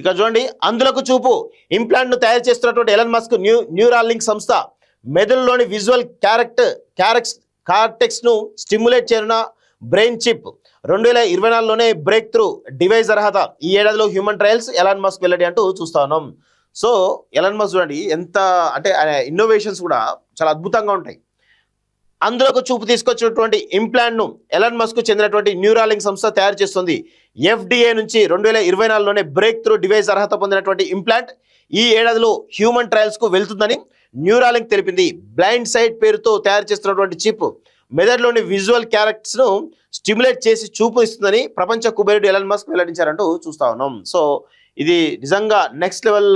ఇక చూడండి, అందులకు చూపు ఇంప్లాంట్ ను తయారు చేస్తున్నటువంటి ఎలన్ మస్క్ న్యూరాలింక్ సంస్థ మెదడులోని విజువల్ కార్టెక్స్ ను స్టిమ్యులేట్ చేయనున్న బ్రెయిన్ చిప్ 2024లోనే బ్రేక్ త్రూ డివైస్ అర్హత. ఈ ఏడాదిలో హ్యూమన్ ట్రయల్స్ ఎలన్ మస్క్ వెల్లడి అంటూ చూస్తా ఉన్నాం. సో ఎలన్ మస్క్ చూడండి ఎంత అంటే ఇన్నోవేషన్స్ కూడా చాలా అద్భుతంగా ఉంటాయి. అందులోకి చూపు తీసుకొచ్చినటువంటి ఇంప్లాంట్ ను ఎలన్ మస్క్ చెందినటువంటి న్యూరాలింక్ సంస్థ తయారు చేస్తుంది. FDA నుంచి 2024లోనే బ్రేక్ త్రూ డివైస్ అర్హత పొందినటువంటి ఇంప్లాంట్ ఈ ఏడాదిలో హ్యూమన్ ట్రయల్స్ కు వెళ్తుందని న్యూరాలింక్ తెలిపింది. బ్లైండ్ సైట్ పేరుతో తయారు చేస్తున్నటువంటి చిప్ మెదడులోని విజువల్ క్యారెక్టర్స్ ను స్టిమ్యులేట్ చేసి చూపు ఇస్తుందని ప్రపంచ కుబేరుడు ఎలన్ మస్క్ వెల్లడించారంటూ చూస్తా ఉన్నాం. సో ఇది నిజంగా నెక్స్ట్ లెవెల్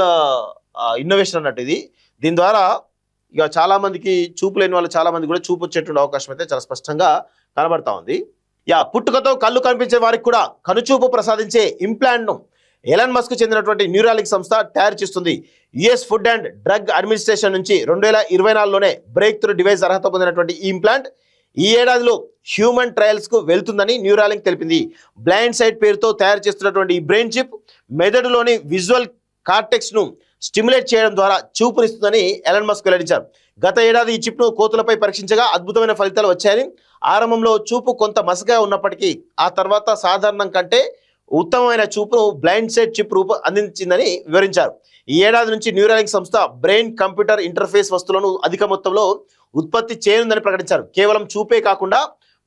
ఇన్నోవేషన్ అన్నట్టు ఇది. దీని ద్వారా ఇక చాలా మందికి చూపు లేని వాళ్ళు చాలా మంది కూడా చూపు వచ్చేటువంటి అవకాశం అయితే చాలా స్పష్టంగా కనబడతా ఉంది. పుట్టుకతో కళ్ళు కనిపించే వారికి కూడా కనుచూపు ప్రసాదించే ఇంప్లాంట్ ను ఎలన్ మస్క్ చెందినటువంటి న్యూరాలింక్ సంస్థ తయారు చేస్తుంది. US food and drug administration నుంచి 2024లోనే బ్రేక్ త్రూ డివైస్ అర్హత పొందినటువంటి ఈ ఇంప్లాంట్ ఈ ఏడాదిలో హ్యూమన్ ట్రయల్స్ కు వెళ్తుందని న్యూరాలింక్ తెలిపింది. బ్లైండ్ సైట్ పేరుతో తయారు చేస్తున్నటువంటి ఈ బ్రెయిన్ చిప్ మెదడులోని విజువల్ కార్టెక్స్ ను స్టిమ్యులేట్ చేయడం ద్వారా చూపునిస్తుందని ఎలన్ మస్క్ వెల్లడించారు. గత ఏడాది ఈ చిప్ ను కోతులపై పరీక్షించగా అద్భుతమైన ఫలితాలు వచ్చాయని, ఆరంభంలో చూపు కొంత మసగా ఉన్నప్పటికీ ఆ తర్వాత సాధారణం కంటే ఉత్తమమైన చూపును బ్లైండ్ సైట్ చిప్ అందించిందని వివరించారు. ఈ ఏడాది నుంచి న్యూరాలింక్ సంస్థ బ్రెయిన్ కంప్యూటర్ ఇంటర్ఫేస్ వస్తువులను అధిక మొత్తంలో ఉత్పత్తి చేయనుందని ప్రకటించారు. కేవలం చూపే కాకుండా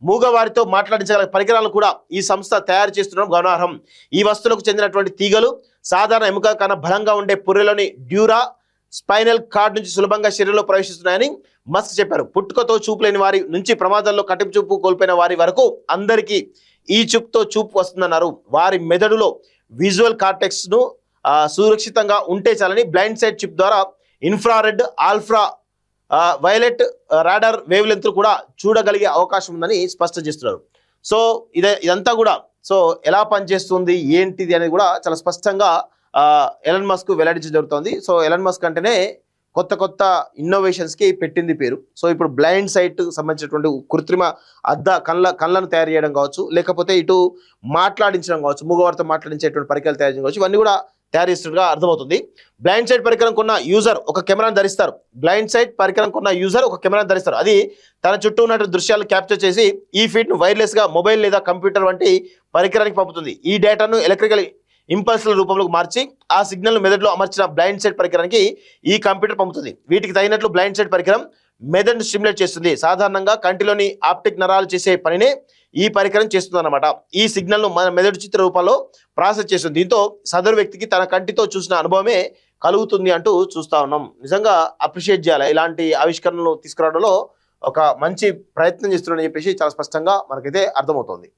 మూగవారితో మాట్లాడించగల పరికరాలను కూడా ఈ సంస్థ తయారు చేస్తుండడం గమనార్హం. ఈ వస్తువులకు చెందినటువంటి తీగలు సాధారణ ఎముక కన్నా బలంగా ఉండే పుర్రెలోని డ్యూరా స్పైనల్ కార్డ్ నుంచి సులభంగా శరీరంలో ప్రవేశిస్తున్నాయని మస్క్ చెప్పారు. పుట్టుకతో చూపు లేని వారి నుంచి ప్రమాదాల్లో కటింపు చూపు కోల్పోయిన వారి వరకు అందరికీ ఈ చిప్తో చూపు వస్తుందన్నారు. వారి మెదడులో విజువల్ కార్టెక్స్ ను సురక్షితంగా ఉంటే చాలని బ్లైండ్ సైట్ చిప్ ద్వారా infrared, ultraviolet radar wavelength కూడా చూడగలిగే అవకాశం ఉందని స్పష్టం చేస్తున్నారు. సో ఇదంతా కూడా సో ఎలా పనిచేస్తుంది ఏంటిది అనేది కూడా చాలా స్పష్టంగా ఎలన్ మస్క్ వెల్లడించడం జరుగుతుంది. సో ఎలన్ మస్క్ అంటేనే కొత్త కొత్త ఇన్నోవేషన్స్కి పెట్టింది పేరు. సో ఇప్పుడు బ్లైండ్ సైట్ సంబంధించినటువంటి కృత్రిమ కళ్ళను తయారు చేయడం కావచ్చు, లేకపోతే ఇటు మాట్లాడించడం కావచ్చు, మూగవారితో మాట్లాడించేటువంటి పరికరాలు తయారు చేయడం కావచ్చు, ఇవన్నీ కూడా తయారు చేస్తున్నట్టుగా అర్థమవుతుంది. బ్లైండ్ సైట్ పరికరం కొన్న యూజర్ ఒక కెమెరాను ధరిస్తారు. అది తన చుట్టూ ఉన్న దృశ్యాలను క్యాప్చర్ చేసి ఈ ఫీడ్ను వైర్లెస్గా మొబైల్ లేదా కంప్యూటర్ వంటి పరికరానికి పంపుతుంది. ఈ డేటాను ఎలక్ట్రికల్ ఇంపల్స్ల రూపంలోకి మార్చి ఆ సిగ్నల్ మెదడులో అమర్చిన బ్లైండ్ సైట్ పరికరానికి ఈ కంప్యూటర్ పంపుతుంది. వీటికి తగినట్లు బ్లైండ్ సైట్ పరికరం మెదడును స్టిమ్యులేట్ చేస్తుంది. సాధారణంగా కంటిలోని ఆప్టిక్ నరాలు చేసే పనినే ఈ పరికరం చేస్తుంది అన్నమాట. ఈ సిగ్నల్ను మన మెదడు చిత్ర రూపంలో ప్రాసెస్ చేస్తుంది. దీంతో సదరు వ్యక్తికి తన కంటితో చూసిన అనుభవమే కలుగుతుంది అంటూ చూస్తా ఉన్నాం. నిజంగా అప్రిషియేట్ చేయాలి. ఇలాంటి ఆవిష్కరణలు తీసుకురావడంలో ఒక మంచి ప్రయత్నం చేస్తున్నాడని చెప్పేసి చాలా స్పష్టంగా మనకైతే అర్థమవుతోంది.